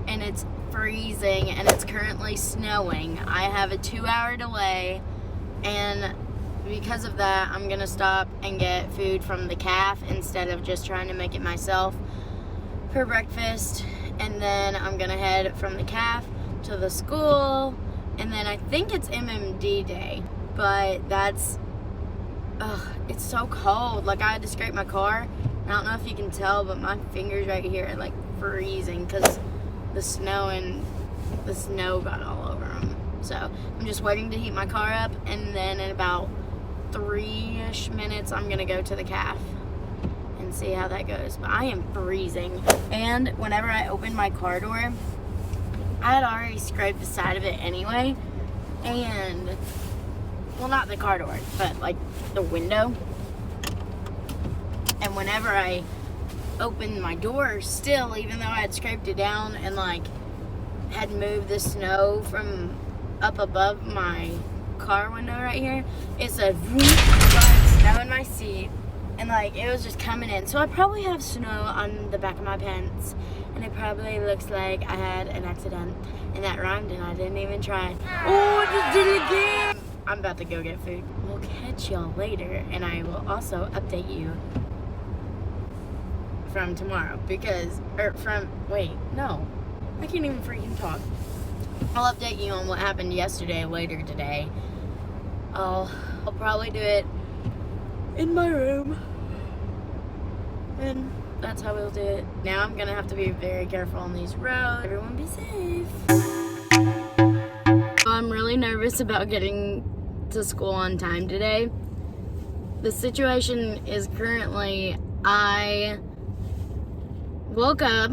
And it's freezing and it's currently snowing. I have a 2-hour delay, and because of that I'm gonna stop and get food from the calf instead of just trying to make it myself for breakfast. And then I'm gonna head from the calf to the school, and then I think it's MMD day, but that's it's so cold. Like, I had to scrape my car. I don't know if you can tell, but my fingers right here are like freezing because the snow got all over them. So I'm just waiting to heat my car up, and then in about 3-ish minutes I'm gonna go to the calf and see how that goes. But I am freezing, and whenever I opened my car door, I had already scraped the side of it anyway, and well, not the car door, but like the window. And whenever I opened my door still, even though I had scraped it down and like had moved the snow from up above my car window right here, it said snow in my seat, and like it was just coming in. So I probably have snow on the back of my pants, and it probably looks like I had an accident, and that rhymed and I didn't even try. Oh, I just did it again. I'm about to go get food. We'll catch y'all later, and I will also update you from tomorrow, because, I can't even freaking talk. I'll update you on what happened yesterday later today. I'll probably do it in my room, and that's how we'll do it. Now I'm gonna have to be very careful on these roads. Everyone be safe. I'm really nervous about getting to school on time today. The situation is currently, I woke up,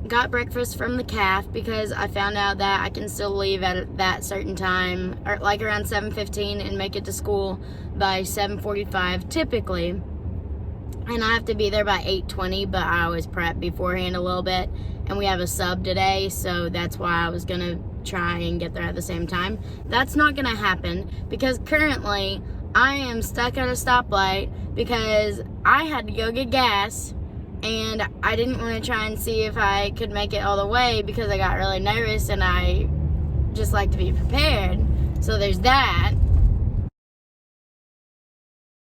got breakfast from the calf because I found out that I can still leave at that certain time, or like around 7:15, and make it to school by 7:45 typically. And I have to be there by 8:20, but I always prep beforehand a little bit. And we have a sub today, so that's why I was gonna try and get there at the same time. That's not gonna happen because currently I am stuck at a stoplight because I had to go get gas, and I didn't want to try and see if I could make it all the way because I got really nervous, and I just like to be prepared. So there's that.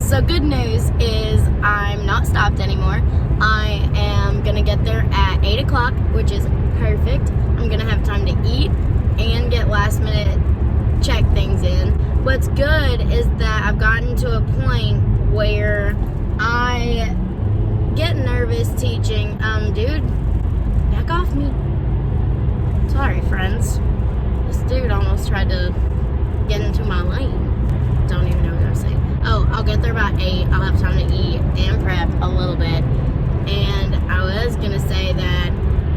So good news is I'm not stopped anymore. I am gonna get there at 8 o'clock, which is perfect. I'm gonna have time to eat and get last minute check things in. What's good is that I've gotten to a point where I get nervous teaching. Dude, back off me. Sorry, friends. This dude almost tried to get into my lane. Don't even know what I was saying. Oh, I'll get there by 8. I'll have time to eat and prep a little bit. And I was gonna say that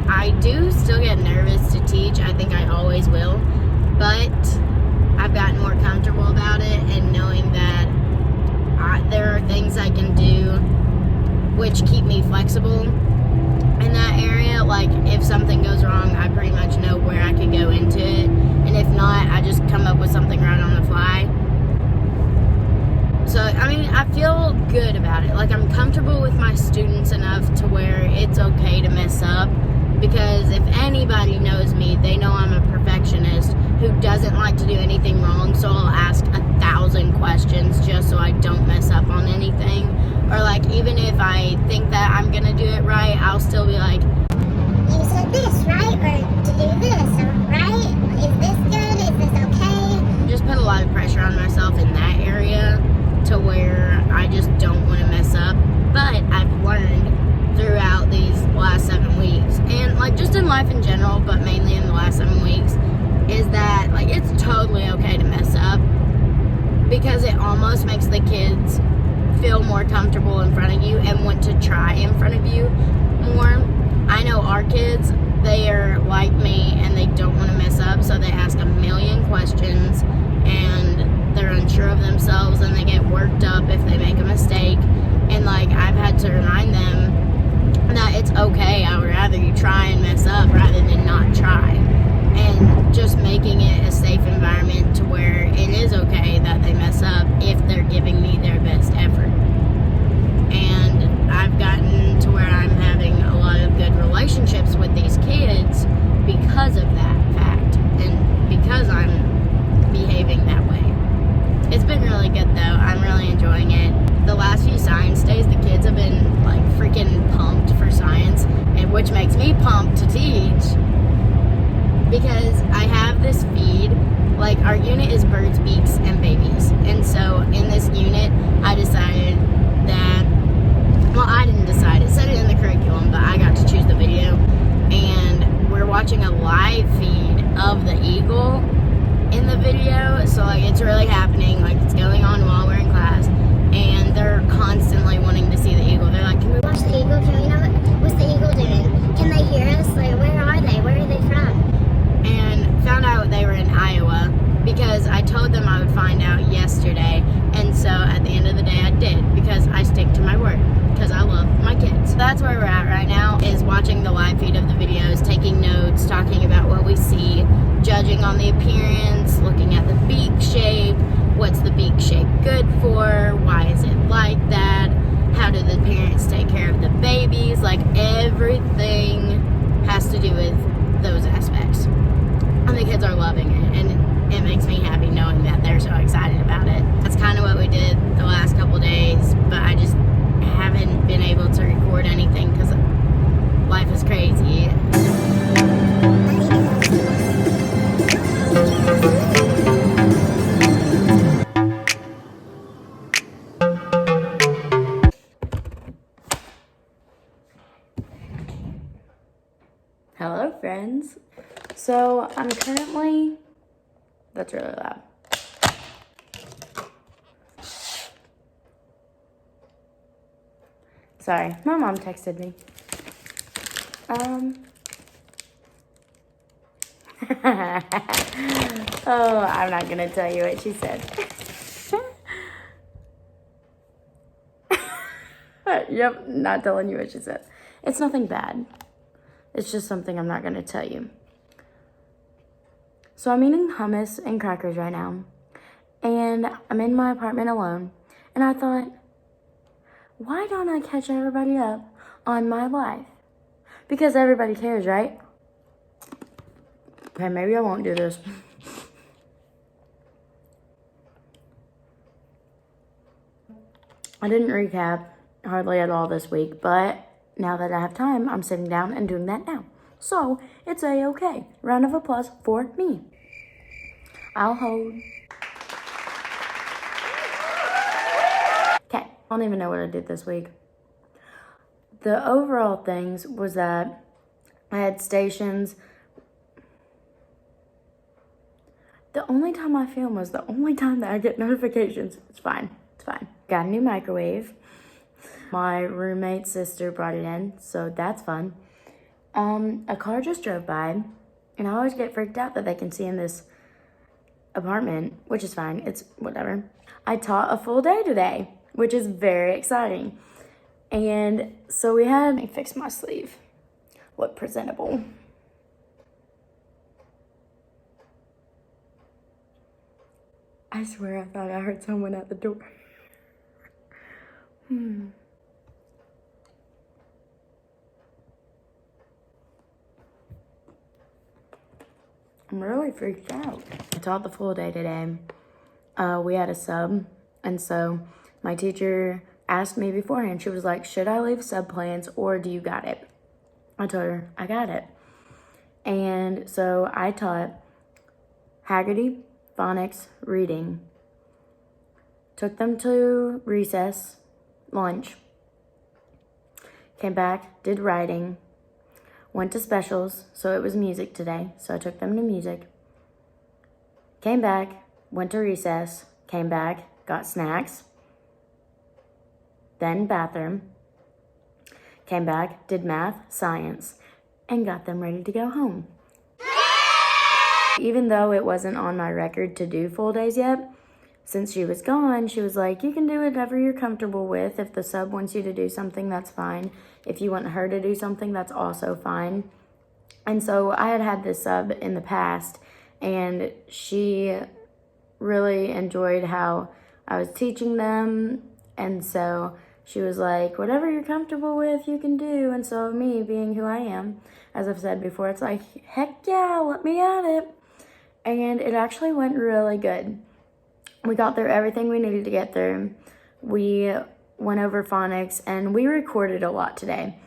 I do still get nervous to teach. I think I always will. But I've gotten more comfortable about it, and knowing that there are things I can do which keep me flexible in that area. Like, if something goes wrong, I pretty much know where I can go into it, and if not, I just come up with something right on the fly. So, I mean, I feel good about it. Like, I'm comfortable with my students enough to where it's okay to mess up, because if anybody knows me, they know I'm a perfectionist who doesn't like to do anything wrong, so I'll ask 1,000 questions just so I don't mess up on anything. Or like, even if I think that I'm gonna do it right, I'll still be like, you said this, right? Or to do this, right? Is this good? Is this okay? Just put a lot of pressure on myself in that area to where I just don't want to mess up. But I've learned throughout these last 7 weeks, and like just in life in general, but mainly in the last 7 weeks, is that like it's totally okay to mess up, because it almost makes the kids feel more comfortable in front of you and want to try in front of you more. I know our kids, they are like me and they don't want to mess up, so they ask a million questions and they're unsure of themselves and they get worked up if they make a mistake. And like, I've had to remind them that it's okay. I would rather you try and mess up rather than not try. And just making it a safe environment to where it is okay that they mess up if they're giving me their best effort. And I've gotten to where I'm having a lot of good relationships with these kids because of that fact and because I'm behaving that way. It's been really good though. I'm really enjoying it. The last few science days, the kids have been like freaking pumped for science, and which makes me pumped to teach because I have this feed. Like, our unit is birds, beaks, and babies. And so in this unit, I decided that, well, I didn't decide. It said it in the curriculum, but I got to choose the video. And we're watching a live feed of the eagle in the video. So, like, it's really happening. Like, it's going on while we're in class. And they're constantly wanting to see the eagle. They're like, can we Watch the eagle? Can we know what's the eagle doing? Can they hear us? Like, where are they? Where are they from? And found out they were in Iowa because I told them I would find out yesterday. And so at the end of the day, I did because I stick to my word because I love my kids. So that's where we're at right now, is watching the live feed of the videos, taking notes, talking about what we see, judging on the appearance, looking at the beak shape. What's the beak shape good for? Why is it like that? How do the parents take care of the babies? Like, everything has to do with those aspects. And the kids are loving it, and it makes me happy knowing that they're so excited about it. That's kind of what we did the last couple days, but I just haven't been able to record anything because life is crazy. Hello, friends. So I'm currently, that's really loud. Sorry, my mom texted me. Oh, I'm not gonna tell you what she said. Yep, not telling you what she said. It's nothing bad. It's just something I'm not gonna tell you. So I'm eating hummus and crackers right now, and I'm in my apartment alone, and I thought, why don't I catch everybody up on my life? Because everybody cares, right? Okay, maybe I won't do this. I didn't recap hardly at all this week, but now that I have time, I'm sitting down and doing that now. So, it's a-okay. Round of applause for me. I'll hold. Okay, I don't even know what I did this week. The overall things was that I had stations. The only time I film was the only time that I get notifications. It's fine. It's fine. Got a new microwave. My roommate's sister brought it in, so that's fun. A car just drove by, and I always get freaked out that they can see in this apartment, which is fine. It's whatever. I taught a full day today, which is very exciting. And so we had, let me fix my sleeve. Look presentable. I swear I thought I heard someone at the door. I'm really freaked out. I taught the full day today. We had a sub, and so my teacher asked me beforehand. She was like, should I leave sub plans or do you got it? I told her, I got it. And so I taught Haggerty, phonics, reading. Took them to recess, lunch. Came back, did writing. Went to specials, so it was music today, so I took them to music. Came back, went to recess, came back, got snacks. Then bathroom. Came back, did math, science, and got them ready to go home. even though it wasn't on my record to do full days yet, since she was gone, she was like, you can do whatever you're comfortable with. If the sub wants you to do something, that's fine. If you want her to do something, that's also fine. And so I had this sub in the past, and she really enjoyed how I was teaching them. And so she was like, whatever you're comfortable with, you can do. And so me being who I am, as I've said before, it's like, heck yeah, let me at it. And it actually went really good. We got through everything we needed to get through. We went over phonics, and we recorded a lot today.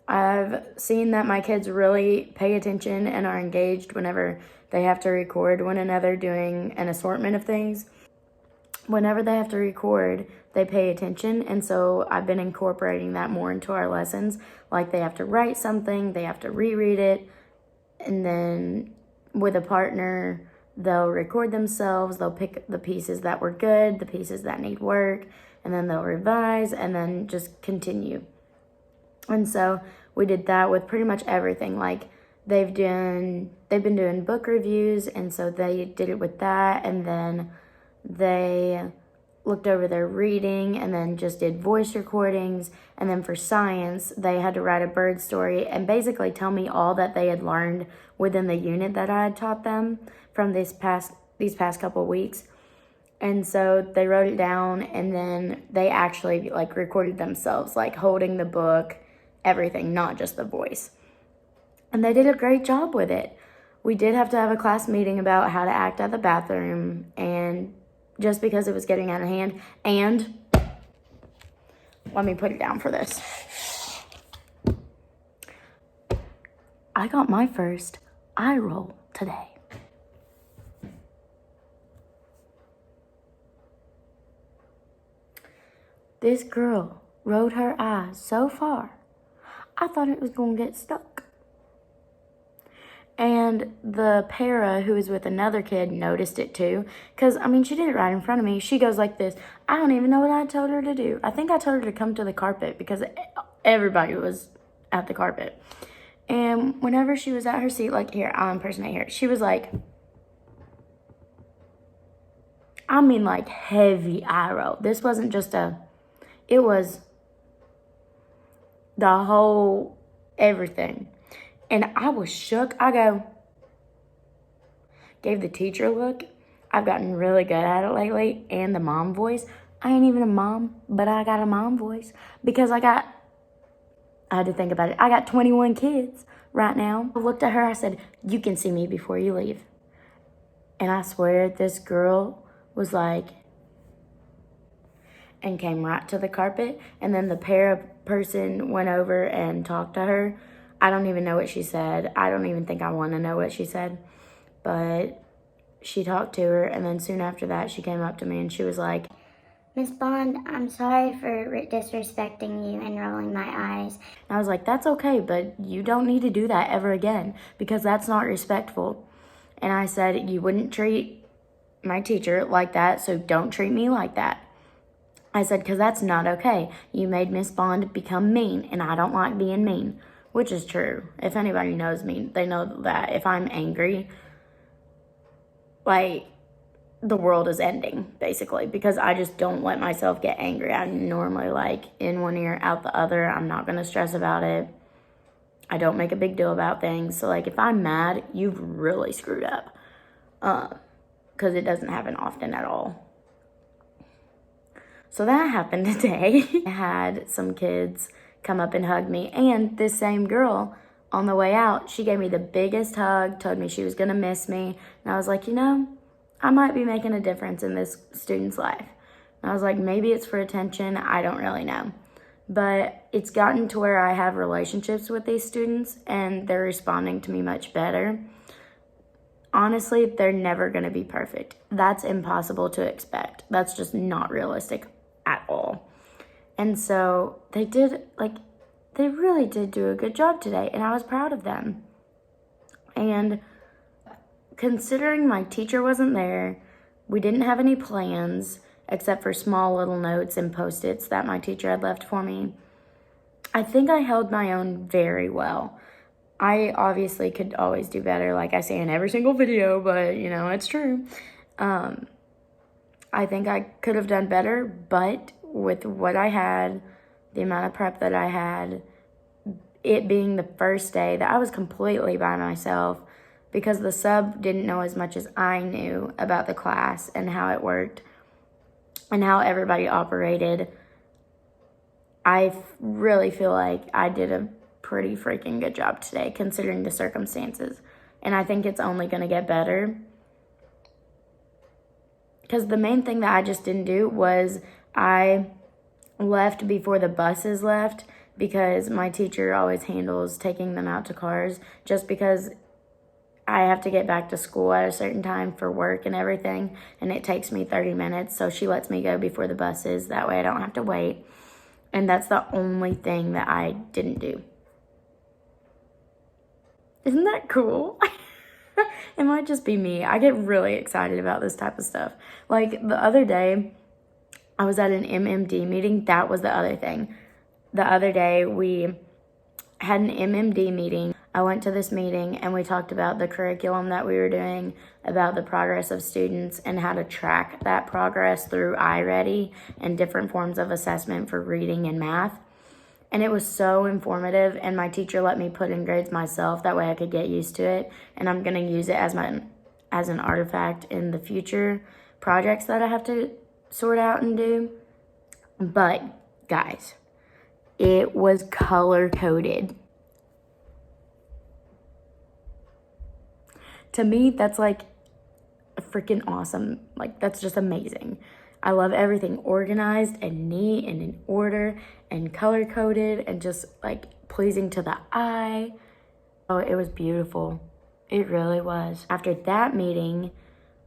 I've seen that my kids really pay attention and are engaged whenever they have to record one another doing an assortment of things. Whenever they have to record, they pay attention, and so I've been incorporating that more into our lessons. Like they have to write something, they have to reread it, and then with a partner, they'll record themselves, they'll pick the pieces that were good, the pieces that need work, and then they'll revise and then just continue. And so we did that with pretty much everything. Like they've been doing book reviews, and so they did it with that, and then they looked over their reading and then just did voice recordings. And then for science, they had to write a bird story and basically tell me all that they had learned within the unit that I had taught them from these past couple of weeks. And so they wrote it down, and then they actually like recorded themselves, like holding the book, everything, not just the voice. And they did a great job with it. We did have to have a class meeting about how to act at the bathroom, and just because it was getting out of hand. And let me put it down for this. I got my first eye roll today. This girl rolled her eyes so far, I thought it was going to get stuck. And the para who was with another kid noticed it too. Because, I mean, she did it right in front of me. She goes like this. I don't even know what I told her to do. I think I told her to come to the carpet because everybody was at the carpet. And whenever she was at her seat, like here, I'll impersonate her. She was like, I mean like heavy eye roll. This wasn't just it was the whole everything. And I was shook. Gave the teacher a look. I've gotten really good at it lately. And the mom voice. I ain't even a mom, but I got a mom voice. Because I had to think about it. I got 21 kids right now. I looked at her. I said, you can see me before you leave. And I swear this girl was like, and came right to the carpet. And then the para person went over and talked to her. I don't even know what she said. I don't even think I want to know what she said. But she talked to her, and then soon after that, she came up to me and she was like, Miss Bond, I'm sorry for disrespecting you and rolling my eyes. And I was like, that's okay, but you don't need to do that ever again because that's not respectful. And I said, you wouldn't treat my teacher like that, so don't treat me like that. I said, because that's not okay. You made Miss Bond become mean, and I don't like being mean. Which is true. If anybody knows me, they know that if I'm angry, like, the world is ending, basically. Because I just don't let myself get angry. I'm normally, like, in one ear, out the other. I'm not going to stress about it. I don't make a big deal about things. So, like, if I'm mad, you've really screwed up. Because it doesn't happen often at all. So that happened today. I had some kids come up and hug me, and this same girl on the way out, she gave me the biggest hug, told me she was gonna miss me, and I was like, you know, I might be making a difference in this student's life. And I was like, maybe it's for attention, I don't really know, but it's gotten to where I have relationships with these students and they're responding to me much better. Honestly, they're never gonna be perfect. That's impossible to expect. That's just not realistic at all. And so they really did do a good job today, and I was proud of them. And considering my teacher wasn't there, we didn't have any plans except for small little notes and Post-its that my teacher had left for me. I think I held my own very well. I obviously could always do better, like I say in every single video, but, you know, it's true. I think I could have done better, but with what I had, the amount of prep that I had, it being the first day that I was completely by myself because the sub didn't know as much as I knew about the class and how it worked and how everybody operated. I really feel like I did a pretty freaking good job today considering the circumstances. And I think it's only going to get better. Because the main thing that I just didn't do was I left before the buses left because my teacher always handles taking them out to cars just because I have to get back to school at a certain time for work and everything, and it takes me 30 minutes, so she lets me go before the buses. That way I don't have to wait, and that's the only thing that I didn't do. Isn't that cool? It might just be me. I get really excited about this type of stuff. Like the other day, I was at an MMD meeting. That was the other thing. The other day, we had an MMD meeting. I went to this meeting and we talked about the curriculum that we were doing, about the progress of students and how to track that progress through iReady and different forms of assessment for reading and math. And it was so informative, and my teacher let me put in grades myself. That way I could get used to it, and I'm going to use it as an artifact in the future projects that I have to sort out and do. But, guys, it was color-coded. To me, that's like freaking awesome. Like, that's just amazing. I love everything organized and neat and in order and color-coded and just like pleasing to the eye. Oh, it was beautiful. It really was. After that meeting,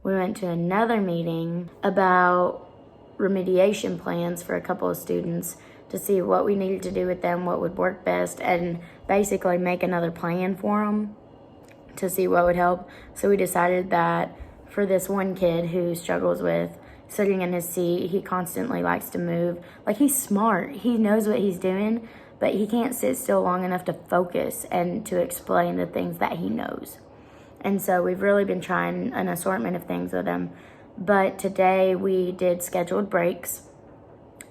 we went to another meeting about remediation plans for a couple of students to see what we needed to do with them, what would work best, and basically make another plan for them to see what would help. So we decided that for this one kid who struggles with sitting in his seat, he constantly likes to move. Like, he's smart. He knows what he's doing, but he can't sit still long enough to focus and to explain the things that he knows. And so we've really been trying an assortment of things with him. But today we did scheduled breaks,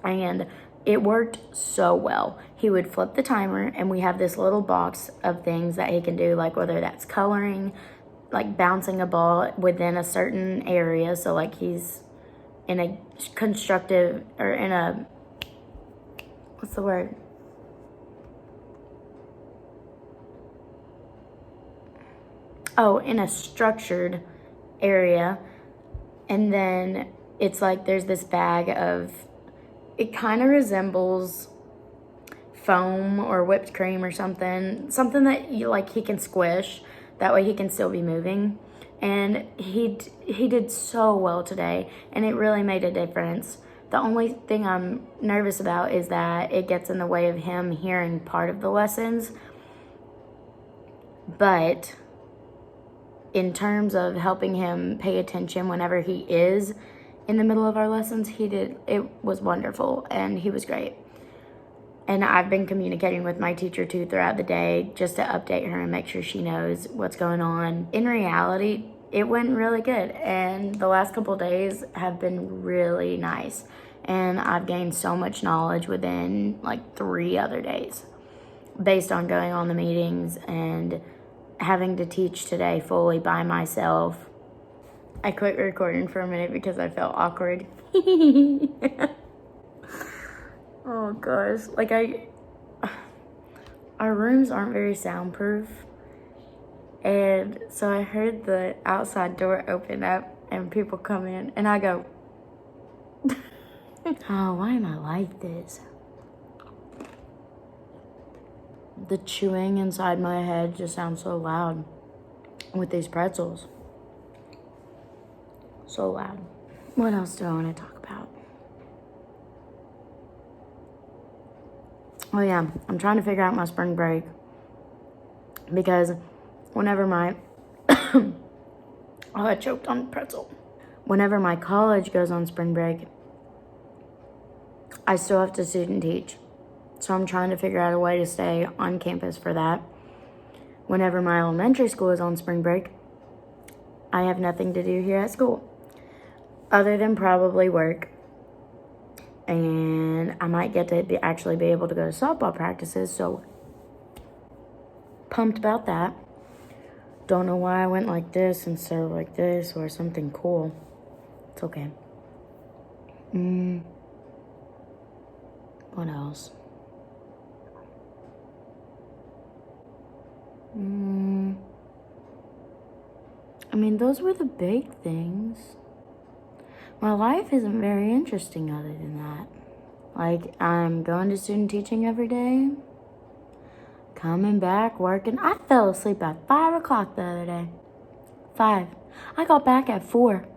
and it worked so well. He would flip the timer, and we have this little box of things that he can do, like whether that's coloring, like bouncing a ball within a certain area. So like he's in a constructive, or in a, what's the word? Oh, in a structured area. And then it's like there's this bag of, it kind of resembles foam or whipped cream or something that you, like, he can squish. That way he can still be moving. And he did so well today, and it really made a difference. The only thing I'm nervous about is that it gets in the way of him hearing part of the lessons. But in terms of helping him pay attention whenever he is in the middle of our lessons, it was wonderful, and he was great. And I've been communicating with my teacher too throughout the day just to update her and make sure she knows what's going on. In reality, it went really good, and the last couple of days have been really nice. And I've gained so much knowledge within like 3 other days based on going on the meetings and having to teach today fully by myself. I quit recording for a minute because I felt awkward. Oh gosh, like our rooms aren't very soundproof, and so I heard the outside door open up and people come in, and I go, oh, why am I like this? The chewing inside my head just sounds so loud with these pretzels. So loud. What else do I want to talk about? Oh yeah, I'm trying to figure out my spring break, because whenever my oh, I choked on pretzel. Whenever my college goes on spring break, I still have to student teach. So I'm trying to figure out a way to stay on campus for that. whenever my elementary school is on spring break, I have nothing to do here at school other than probably work. And I might get to actually be able to go to softball practices, so pumped about that. Don't know why I went like this instead of like this or something cool. It's okay. What else? I mean, those were the big things. My life isn't very interesting other than that. Like, I'm going to student teaching every day, coming back, working. I fell asleep at 5 o'clock the other day. 5. I got back at 4.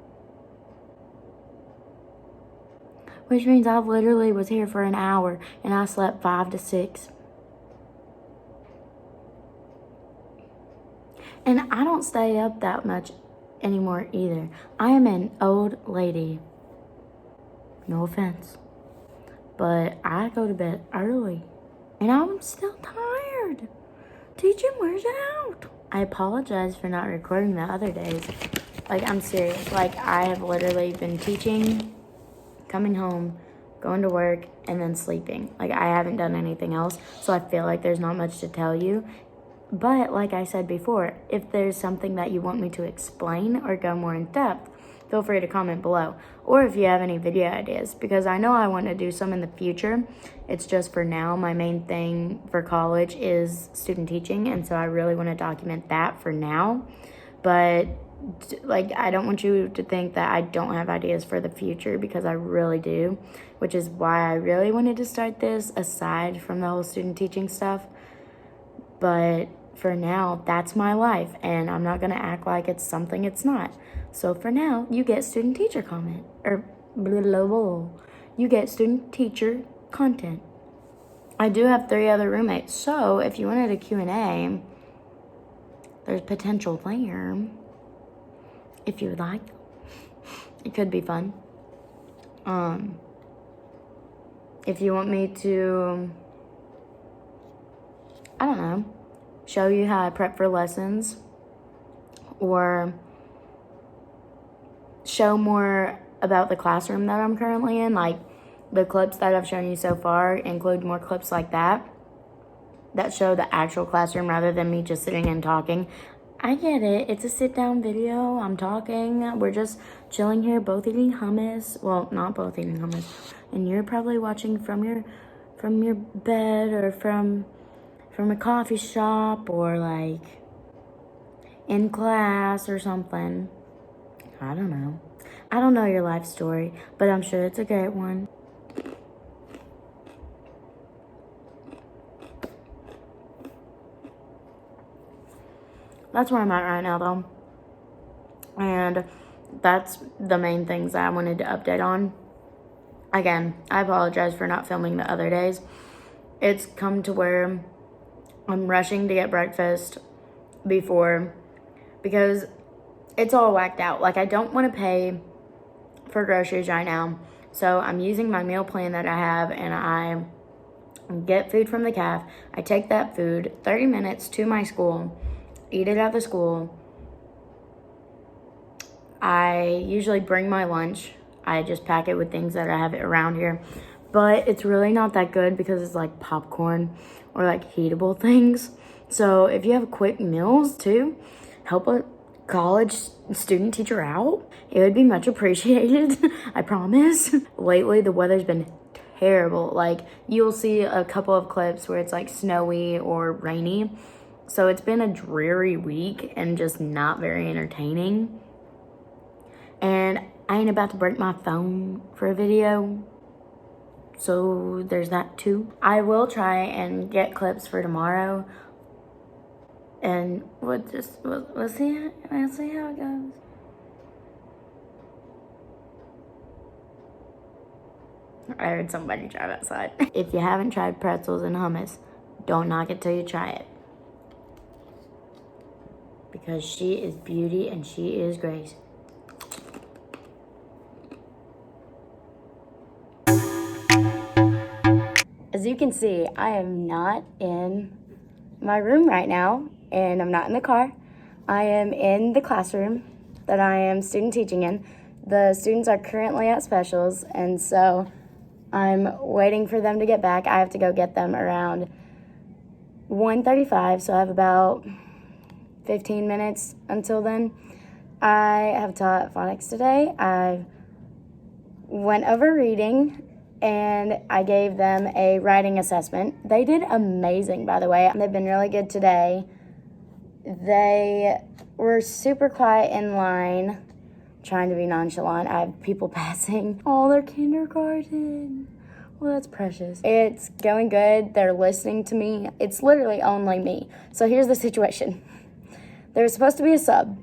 Which means I literally was here for an hour and I slept 5 to 6. And I don't stay up that much anymore either. I am an old lady. No offense. But I go to bed early. And I'm still tired. Teaching wears out. I apologize for not recording the other days. Like, I'm serious. Like, I have literally been teaching, coming home, going to work, and then sleeping. Like, I haven't done anything else. So I feel like there's not much to tell you. But like I said before, if there's something that you want me to explain or go more in depth, feel free to comment below. Or if you have any video ideas, because I know I want to do some in the future. It's just for now, my main thing for college is student teaching. And so I really want to document that for now. But like, I don't want you to think that I don't have ideas for the future, because I really do. Which is why I really wanted to start this aside from the whole student teaching stuff. But for now, that's my life, and I'm not going to act like it's something it's not. So for now, you get student teacher comment, or blah, blah, blah. You get student teacher content. I do have 3 other roommates, so if you wanted a Q&A, there's potential there. If you would like, it could be fun. If you want me to, I don't know, show you how I prep for lessons, or show more about the classroom that I'm currently in, like the clips that I've shown you so far, include more clips like that show the actual classroom rather than me just sitting and talking. I get it. It's a sit-down video. I'm talking. We're just chilling here, both eating hummus. Well, not both eating hummus. And you're probably watching from your bed, or from a coffee shop, or like in class or something. I don't know. I don't know your life story, but I'm sure it's a great one. That's where I'm at right now, though. And that's the main things that I wanted to update on. Again, I apologize for not filming the other days. It's come to where I'm rushing to get breakfast because it's all whacked out. Like, I don't want to pay for groceries right now. So I'm using my meal plan that I have, and I get food from the caf. I take that food 30 minutes to my school, eat it at the school. I usually bring my lunch. I just pack it with things that I have around here. But it's really not that good because it's like popcorn or like heatable things. So if you have quick meals too, help a college student teacher out. It would be much appreciated, I promise. Lately, the weather's been terrible. Like, you'll see a couple of clips where it's like snowy or rainy. So it's been a dreary week and just not very entertaining. And I ain't about to break my phone for a video. So there's that too. I will try and get clips for tomorrow. And we'll see how it goes. I heard somebody drive outside. If you haven't tried pretzels and hummus, don't knock it till you try it. Because she is beauty and she is grace. As you can see, I am not in my room right now. and I'm not in the car. I am in the classroom that I am student teaching in. The students are currently at specials, and so I'm waiting for them to get back. I have to go get them around 1:35, so I have about 15 minutes until then. I have taught phonics today. I went over reading, and I gave them a writing assessment. They did amazing, by the way. They've been really good today. They were super quiet in line, trying to be nonchalant. I have people passing. Oh, they're kindergarten. Well, that's precious. It's going good. They're listening to me. It's literally only me. So here's the situation. There was supposed to be a sub.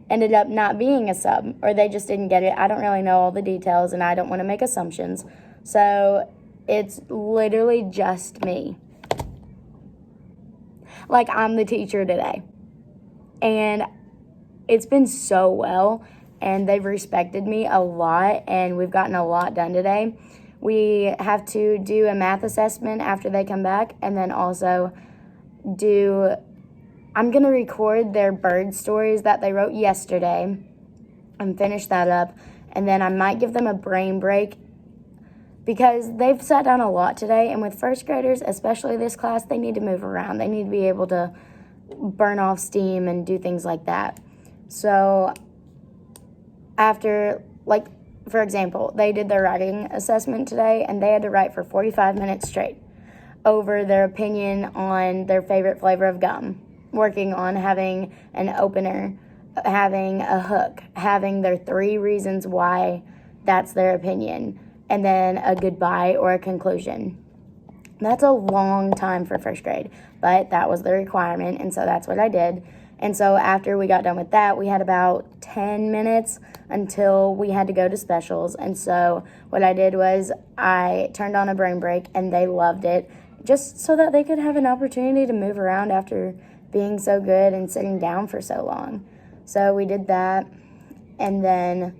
Ended up not being a sub, or they just didn't get it. I don't really know all the details, and I don't want to make assumptions. So it's literally just me. Like, I'm the teacher today. And it's been so well, and they've respected me a lot, and we've gotten a lot done today. We have to do a math assessment after they come back, and then also I'm going to record their bird stories that they wrote yesterday and finish that up, and then I might give them a brain break because they've sat down a lot today, and with first graders, especially this class, they need to move around. They need to be able to burn off steam and do things like that. So after, like, for example, they did their writing assessment today, and they had to write for 45 minutes straight over their opinion on their favorite flavor of gum, working on having an opener, having a hook, having their 3 reasons why that's their opinion, and then a goodbye or a conclusion. That's a long time for first grade, but that was the requirement, and so that's what I did. And so after we got done with that, we had about 10 minutes until we had to go to specials. And so what I did was I turned on a brain break, and they loved it, just so that they could have an opportunity to move around after being so good and sitting down for so long. So we did that, and then,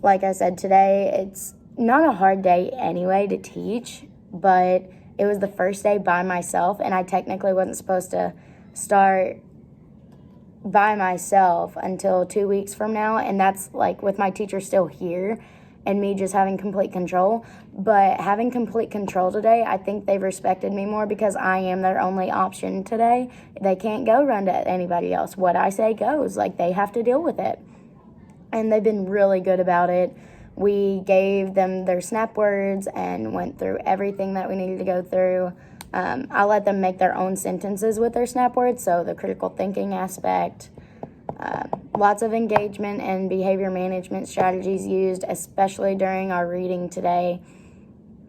like I said, today it's not a hard day anyway to teach, but it was the first day by myself, and I technically wasn't supposed to start by myself until 2 weeks from now, and that's like with my teacher still here and me just having complete control. But having complete control today, I think they've respected me more because I am their only option today. They can't go run to anybody else. What I say goes. Like, they have to deal with it. And they've been really good about it. We gave them their snap words and went through everything that we needed to go through. I let them make their own sentences with their snap words, so the critical thinking aspect. Lots of engagement and behavior management strategies used, especially during our reading today,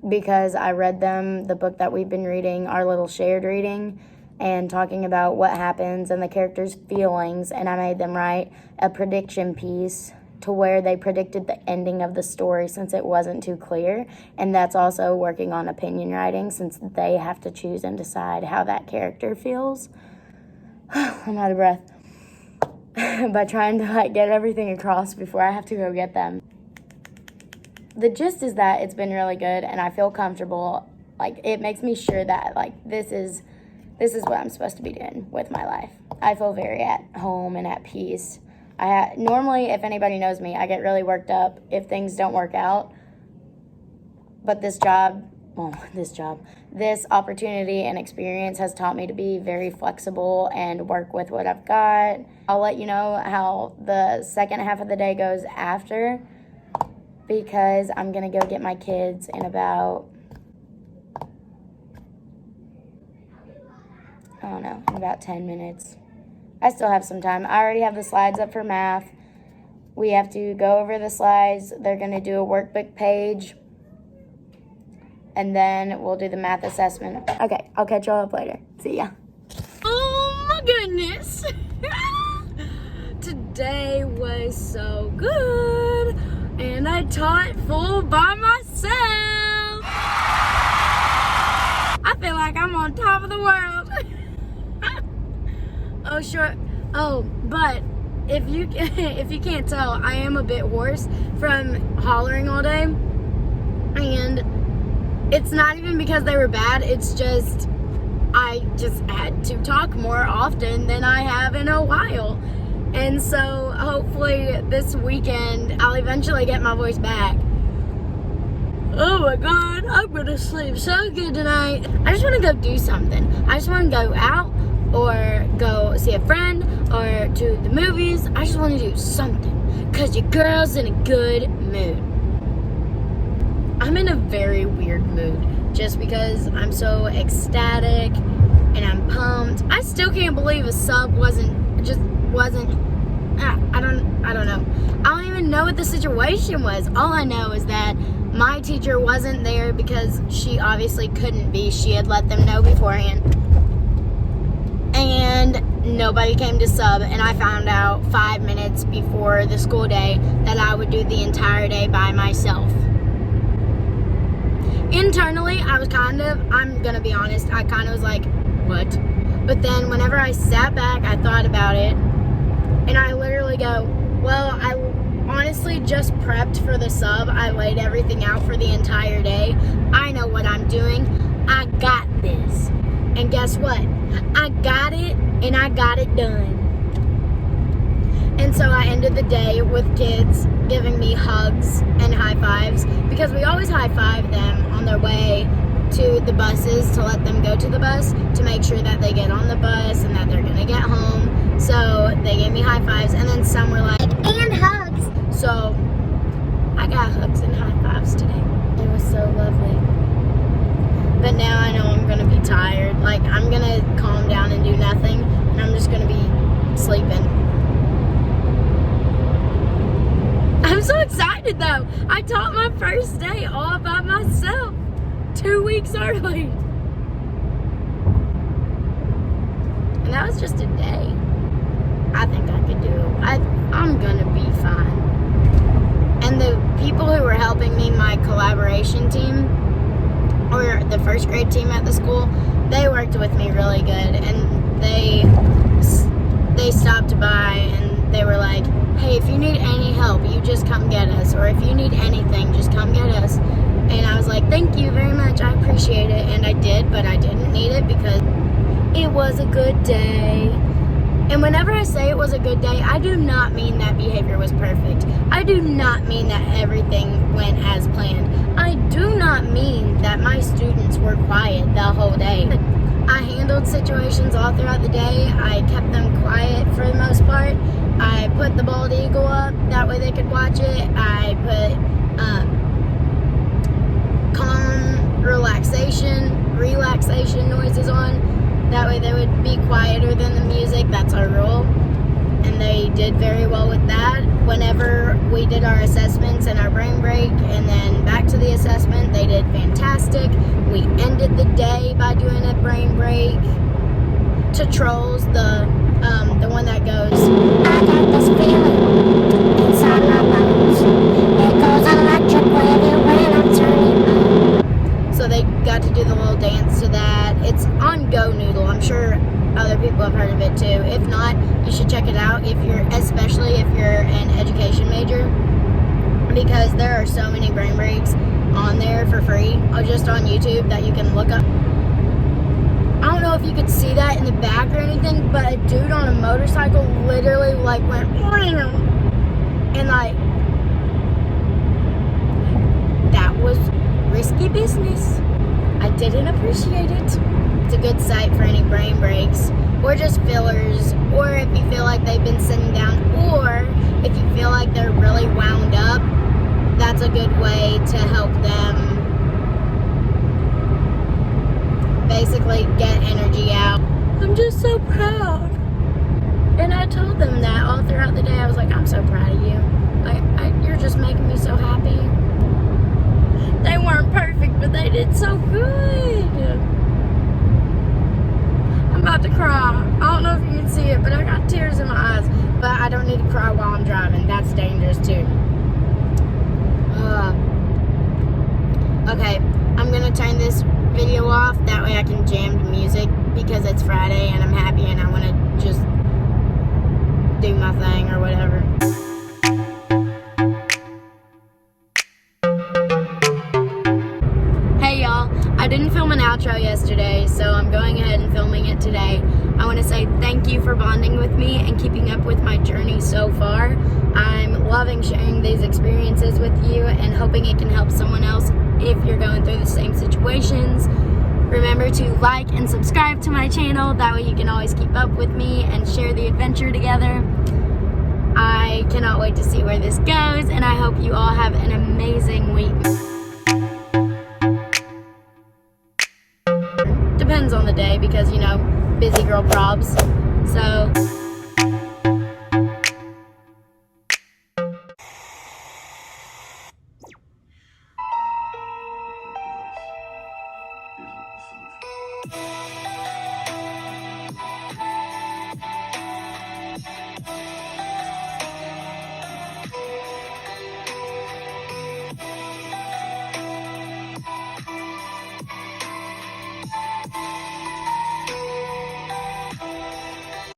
because I read them the book that we've been reading, our little shared reading, and talking about what happens and the characters' feelings, and I made them write a prediction piece to where they predicted the ending of the story since it wasn't too clear, and that's also working on opinion writing since they have to choose and decide how that character feels. I'm out of breath. By trying to get everything across before I have to go get them. The gist is that it's been really good, and I feel comfortable. Like, it makes me sure that this is what I'm supposed to be doing with my life. I feel very at home and at peace. Normally, if anybody knows me, I get really worked up if things don't work out. But this opportunity and experience has taught me to be very flexible and work with what I've got. I'll let you know how the second half of the day goes after, because I'm going to go get my kids in about, in about 10 minutes. I still have some time. I already have the slides up for math. We have to go over the slides. They're going to do a workbook page, and then we'll do the math assessment. Okay, I'll catch y'all up later. See ya. Oh my goodness. Today was so good, and I taught full by myself. I feel like I'm on top of the world. Oh, sure. Oh, but if you can't tell, I am a bit hoarse from hollering all day, and it's not even because they were bad. It's just I just had to talk more often than I have in a while. And so hopefully this weekend I'll eventually get my voice back. Oh my God, I'm gonna sleep so good tonight. I just wanna go do something. I just wanna go out or go see a friend or to the movies. I just wanna do something because your girl's in a good mood. I'm in a very weird mood just because I'm so ecstatic and I'm pumped. I still can't believe a sub wasn't, I don't know. I don't even know what the situation was. All I know is that my teacher wasn't there because she obviously couldn't be. She had let them know beforehand. And nobody came to sub, and I found out 5 minutes before the school day that I would do the entire day by myself. Internally, I'm gonna be honest, I kind of was like, what? But then whenever I sat back, I thought about it, and I literally go, well, I honestly just prepped for the sub. I laid everything out for the entire day. I know what I'm doing. I got this. And guess what? I got it, and I got it done. And so I ended the day with kids giving me hugs and high fives, because we always high five them on their way to the buses to let them go to the bus, to make sure that they get on the bus and that they're gonna get home. So they gave me high fives, and then some were like, And hugs. so I got hugs and high fives today. It was so lovely. But now I know I'm gonna be tired. Like, I'm gonna calm down and do nothing, and I'm just gonna be sleeping. I'm so excited though. I taught my first day all by myself 2 weeks early. And that was just a day. I think I could do it. I'm gonna be fine. And the people who were helping me, my collaboration team, or the first grade team at the school, they worked with me really good, and they stopped by and they were like, hey, if you need any help, you just come get us, or if you need anything, just come get us. And I was like, thank you very much, I appreciate it. And I did, but I didn't need it because it was a good day. And whenever I say it was a good day, I do not mean that behavior was perfect. I do not mean that everything went as planned. I do not mean that my students were quiet the whole day. I handled situations all throughout the day. I kept them quiet for the most part. I put the bald eagle up, that way they could watch it. I put calm relaxation noises on. That way they would be quieter than the music. That's our rule. And they did very well with that. Whenever we did our assessments and our brain break and then back to the assessment, they did fantastic. We ended the day by doing a brain break. To Trolls, the one that goes, I got this feeling inside my bones. It goes electric wavy when I'm turning on. So they got to do the little dance to that. It's on Go Noodle. I'm sure other people have heard of it too. If not, you should check it out, especially if you're an education major, because there are so many brain breaks on there for free, or just on YouTube, that you can look up. I don't know if you could see that in the back or anything, but a dude on a motorcycle literally like went and like, that was risky business. I didn't appreciate it. It's a good site for any brain breaks, or just fillers, or if you feel like they've been sitting down, or if you feel like they're really wound up, that's a good way to help them basically get energy out. I'm just so proud. And I told them that all throughout the day. I was like, I'm so proud of you. You're just making me so happy. They weren't perfect, but they did so good. I'm about to cry. I don't know if you can see it, but I got tears in my eyes. But I don't need to cry while I'm driving. That's dangerous too. Okay, I'm gonna turn this video off. That way I can jam to music, because it's Friday and I'm happy and I want to just do my thing or whatever. Hey y'all, I didn't film an outro yesterday, so I'm going ahead and filming it today. I want to say thank you for bonding with me and keeping up with my journey so far. I'm loving sharing these experiences with you and hoping it can help someone else if you're going through the same situations. Remember to like and subscribe to my channel. That way you can always keep up with me and share the adventure together. I cannot wait to see where this goes, and I hope you all have an amazing week. Depends on the day because, you know, busy girl probs. So